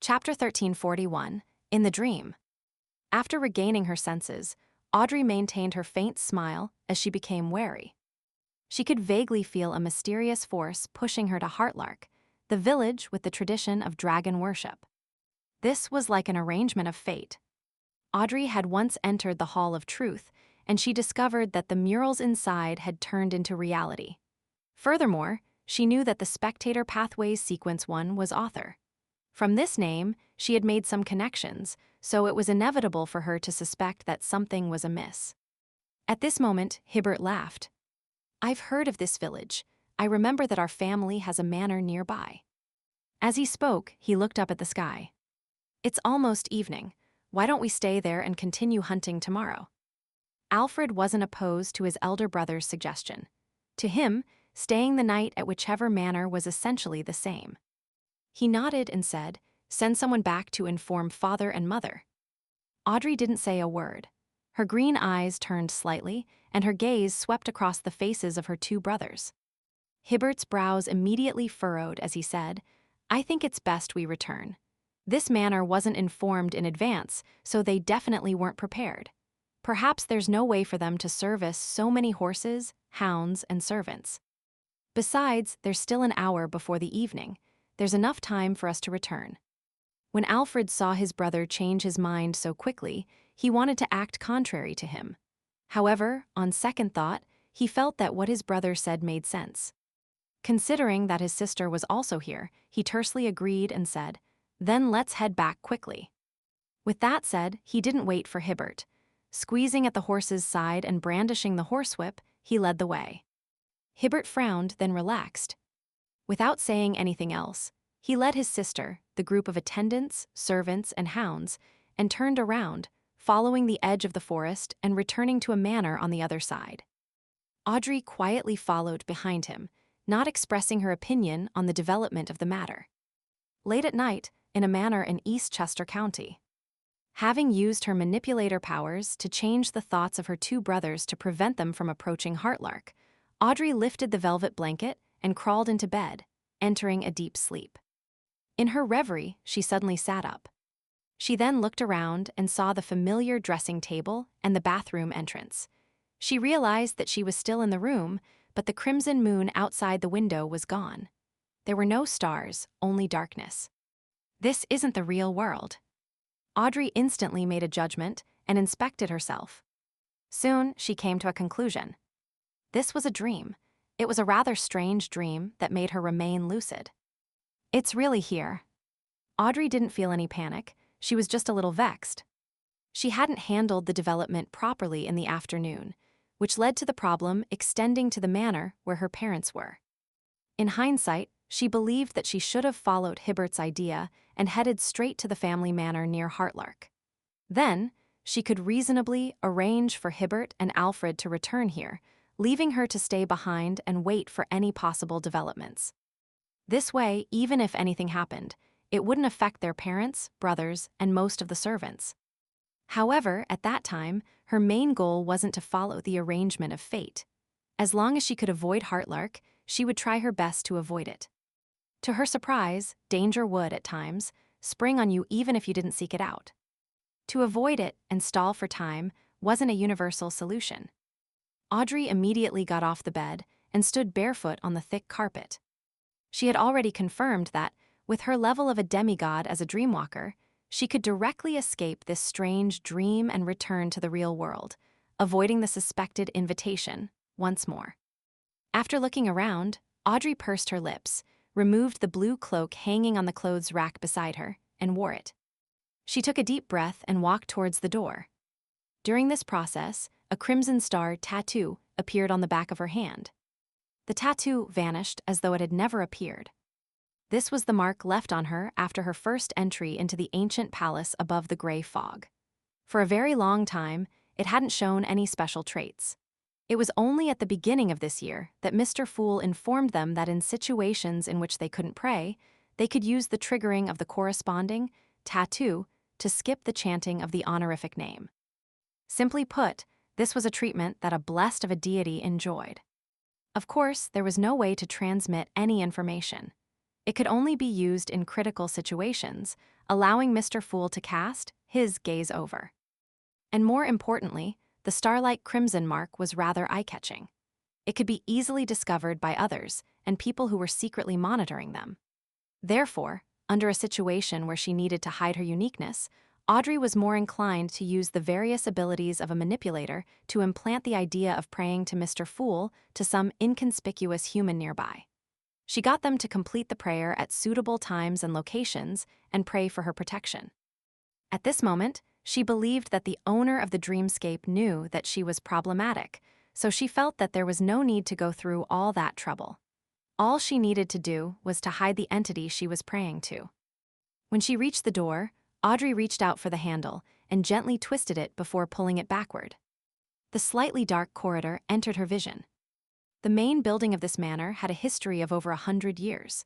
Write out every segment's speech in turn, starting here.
Chapter 1341, In the Dream. After regaining her senses, Audrey maintained her faint smile as she became wary. She could vaguely feel a mysterious force pushing her to Heartark, the village with the tradition of dragon worship. This was like an arrangement of fate. Audrey had once entered the Hall of Truth, and she discovered that the murals inside had turned into reality. Furthermore, she knew that the Spectator Pathways Sequence 1 was author. From this name, she had made some connections, so it was inevitable for her to suspect that something was amiss. At this moment, Hibbert laughed. "I've heard of this village. I remember that our family has a manor nearby." As he spoke, he looked up at the sky. "It's almost evening. Why don't we stay there and continue hunting tomorrow?" Alfred wasn't opposed to his elder brother's suggestion. To him, staying the night at whichever manor was essentially the same. He nodded and said, "Send someone back to inform father and mother." Audrey didn't say a word. Her green eyes turned slightly, and her gaze swept across the faces of her two brothers. Hibbert's brows immediately furrowed as he said, "I think it's best we return. This manor wasn't informed in advance, so they definitely weren't prepared. Perhaps there's no way for them to service so many horses, hounds, and servants. Besides, there's still an hour before the evening. There's enough time for us to return." When Alfred saw his brother change his mind so quickly, he wanted to act contrary to him. However, on second thought, he felt that what his brother said made sense. Considering that his sister was also here, he tersely agreed and said, "Then let's head back quickly." With that said, he didn't wait for Hibbert. Squeezing at the horse's side and brandishing the horsewhip, he led the way. Hibbert frowned, then relaxed. Without saying anything else, he led his sister, the group of attendants, servants, and hounds, and turned around, following the edge of the forest and returning to a manor on the other side. Audrey quietly followed behind him, not expressing her opinion on the development of the matter. Late at night, in a manor in Eastchester County. Having used her manipulator powers to change the thoughts of her two brothers to prevent them from approaching Heartark, Audrey lifted the velvet blanket and crawled into bed, entering a deep sleep. In her reverie, she suddenly sat up. She then looked around and saw the familiar dressing table and the bathroom entrance. She realized that she was still in the room, but the crimson moon outside the window was gone. There were no stars, only darkness. This isn't the real world. Audrey instantly made a judgment and inspected herself. Soon, she came to a conclusion. This was a dream. It was a rather strange dream that made her remain lucid. "It's really here." Audrey didn't feel any panic, she was just a little vexed. She hadn't handled the development properly in the afternoon, which led to the problem extending to the manor where her parents were. In hindsight, she believed that she should have followed Hibbert's idea and headed straight to the family manor near Heartark. Then, she could reasonably arrange for Hibbert and Alfred to return here, leaving her to stay behind and wait for any possible developments. This way, even if anything happened, it wouldn't affect their parents, brothers, and most of the servants. However, at that time, her main goal wasn't to follow the arrangement of fate. As long as she could avoid Heartark, she would try her best to avoid it. To her surprise, danger would, at times, spring on you even if you didn't seek it out. To avoid it and stall for time wasn't a universal solution. Audrey immediately got off the bed and stood barefoot on the thick carpet. She had already confirmed that, with her level of a demigod as a dreamwalker, she could directly escape this strange dream and return to the real world, avoiding the suspected invitation once more. After looking around, Audrey pursed her lips, removed the blue cloak hanging on the clothes rack beside her, and wore it. She took a deep breath and walked towards the door. During this process, a crimson star tattoo appeared on the back of her hand. The tattoo vanished as though it had never appeared. This was the mark left on her after her first entry into the ancient palace above the gray fog. For a very long time, it hadn't shown any special traits. It was only at the beginning of this year that Mr. Fool informed them that in situations in which they couldn't pray, they could use the triggering of the corresponding tattoo to skip the chanting of the honorific name. Simply put, this was a treatment that a blessed of a deity enjoyed. Of course, there was no way to transmit any information. It could only be used in critical situations, allowing Mr. Fool to cast his gaze over. And more importantly, the starlight crimson mark was rather eye-catching. It could be easily discovered by others and people who were secretly monitoring them. Therefore, under a situation where she needed to hide her uniqueness, Audrey was more inclined to use the various abilities of a manipulator to implant the idea of praying to Mr. Fool to some inconspicuous human nearby. She got them to complete the prayer at suitable times and locations and pray for her protection. At this moment, she believed that the owner of the dreamscape knew that she was problematic, so she felt that there was no need to go through all that trouble. All she needed to do was to hide the entity she was praying to. When she reached the door, Audrey reached out for the handle and gently twisted it before pulling it backward. The slightly dark corridor entered her vision. The main building of this manor had a history of over 100 years.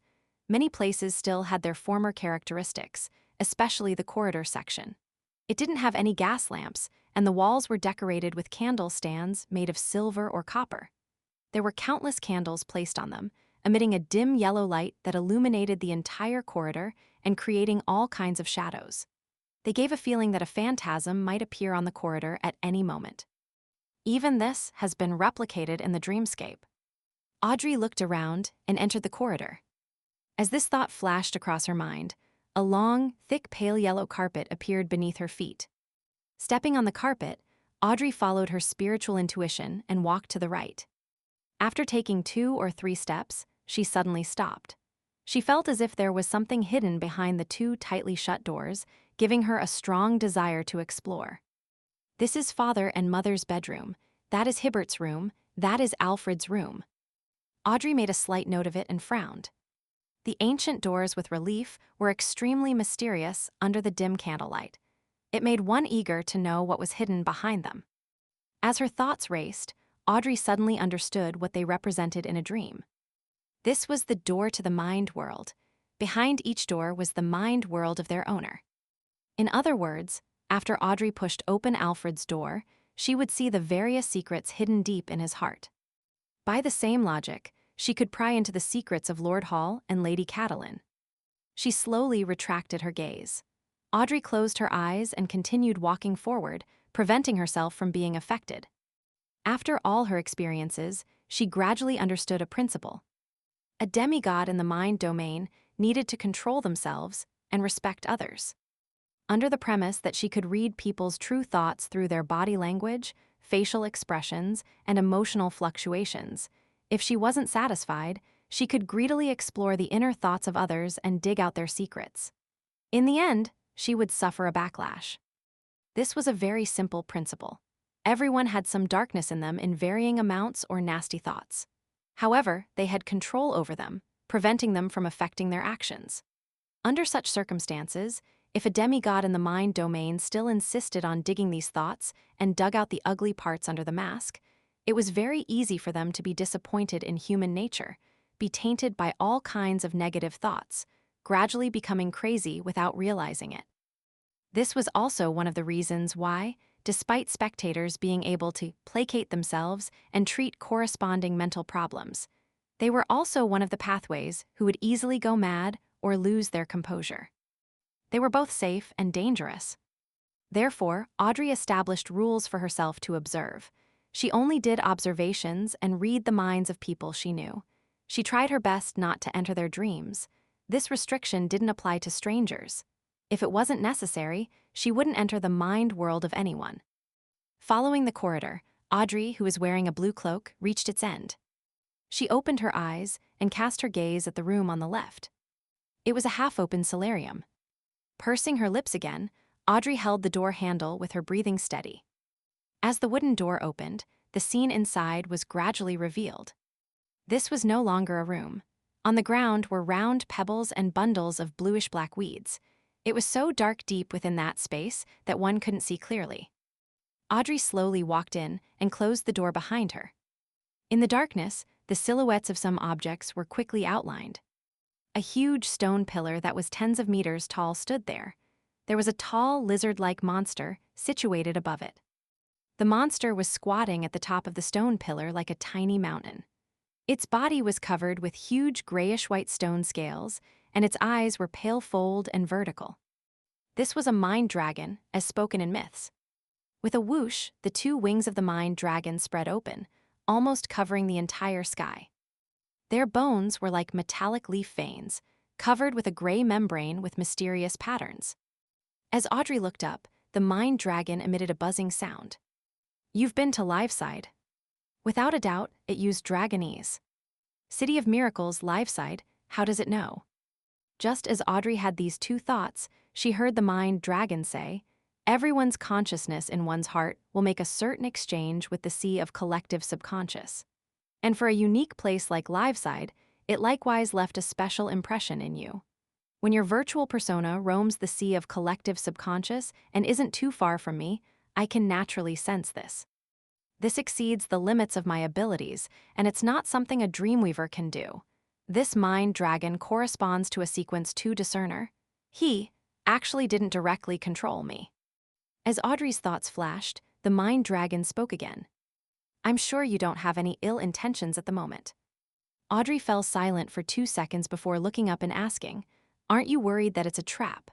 Many places still had their former characteristics, especially the corridor section. It didn't have any gas lamps, and the walls were decorated with candle stands made of silver or copper. There were countless candles placed on them, emitting a dim yellow light that illuminated the entire corridor and creating all kinds of shadows. They gave a feeling that a phantasm might appear on the corridor at any moment. Even this has been replicated in the dreamscape. Audrey looked around and entered the corridor. As this thought flashed across her mind, a long, thick pale yellow carpet appeared beneath her feet. Stepping on the carpet, Audrey followed her spiritual intuition and walked to the right. After taking 2 or 3 steps, she suddenly stopped. She felt as if there was something hidden behind the 2 tightly shut doors, giving her a strong desire to explore. This is Father and Mother's bedroom. That is Hibbert's room. That is Alfred's room. Audrey made a slight note of it and frowned. The ancient doors with relief were extremely mysterious under the dim candlelight. It made one eager to know what was hidden behind them. As her thoughts raced, Audrey suddenly understood what they represented in a dream. This was the door to the mind world. Behind each door was the mind world of their owner. In other words, after Audrey pushed open Alfred's door, she would see the various secrets hidden deep in his heart. By the same logic, she could pry into the secrets of Lord Hall and Lady Catelyn. She slowly retracted her gaze. Audrey closed her eyes and continued walking forward, preventing herself from being affected. After all her experiences, she gradually understood a principle. A demigod in the mind domain needed to control themselves and respect others. Under the premise that she could read people's true thoughts through their body language, facial expressions, and emotional fluctuations, if she wasn't satisfied, she could greedily explore the inner thoughts of others and dig out their secrets. In the end, she would suffer a backlash. This was a very simple principle. Everyone had some darkness in them in varying amounts or nasty thoughts. However, they had control over them, preventing them from affecting their actions. Under such circumstances, if a demigod in the mind domain still insisted on digging these thoughts and dug out the ugly parts under the mask, it was very easy for them to be disappointed in human nature, be tainted by all kinds of negative thoughts, gradually becoming crazy without realizing it. This was also one of the reasons why, despite spectators being able to placate themselves and treat corresponding mental problems, they were also one of the pathways who would easily go mad or lose their composure. They were both safe and dangerous. Therefore, Audrey established rules for herself to observe. She only did observations and read the minds of people she knew. She tried her best not to enter their dreams. This restriction didn't apply to strangers. If it wasn't necessary, she wouldn't enter the mind world of anyone. Following the corridor, Audrey, who was wearing a blue cloak, reached its end. She opened her eyes and cast her gaze at the room on the left. It was a half-open solarium. Pursing her lips again, Audrey held the door handle with her breathing steady. As the wooden door opened, the scene inside was gradually revealed. This was no longer a room. On the ground were round pebbles and bundles of bluish-black weeds. It was so dark deep within that space that one couldn't see clearly. Audrey slowly walked in and closed the door behind her. In the darkness, the silhouettes of some objects were quickly outlined. A huge stone pillar that was tens of meters tall stood there. There was a tall, lizard-like monster situated above it. The monster was squatting at the top of the stone pillar like a tiny mountain. Its body was covered with huge grayish-white stone scales, and its eyes were pale-fold and vertical. This was a mind dragon, as spoken in myths. With a whoosh, the two wings of the mind dragon spread open, almost covering the entire sky. Their bones were like metallic leaf veins, covered with a gray membrane with mysterious patterns. As Audrey looked up, the mind dragon emitted a buzzing sound. "You've been to Liveside." Without a doubt, it used Dragonese. "City of Miracles, Liveside, how does it know?" Just as Audrey had these two thoughts, she heard the mind dragon say, "Everyone's consciousness in one's heart will make a certain exchange with the sea of collective subconscious. And for a unique place like Liveside, it likewise left a special impression in you. When your virtual persona roams the sea of collective subconscious and isn't too far from me, I can naturally sense this. This exceeds the limits of my abilities, and it's not something a dreamweaver can do. This mind dragon corresponds to a sequence 2 discerner. He actually didn't directly control me." As Audrey's thoughts flashed, the mind dragon spoke again. "I'm sure you don't have any ill intentions at the moment." Audrey fell silent for 2 seconds before looking up and asking, "Aren't you worried that it's a trap?"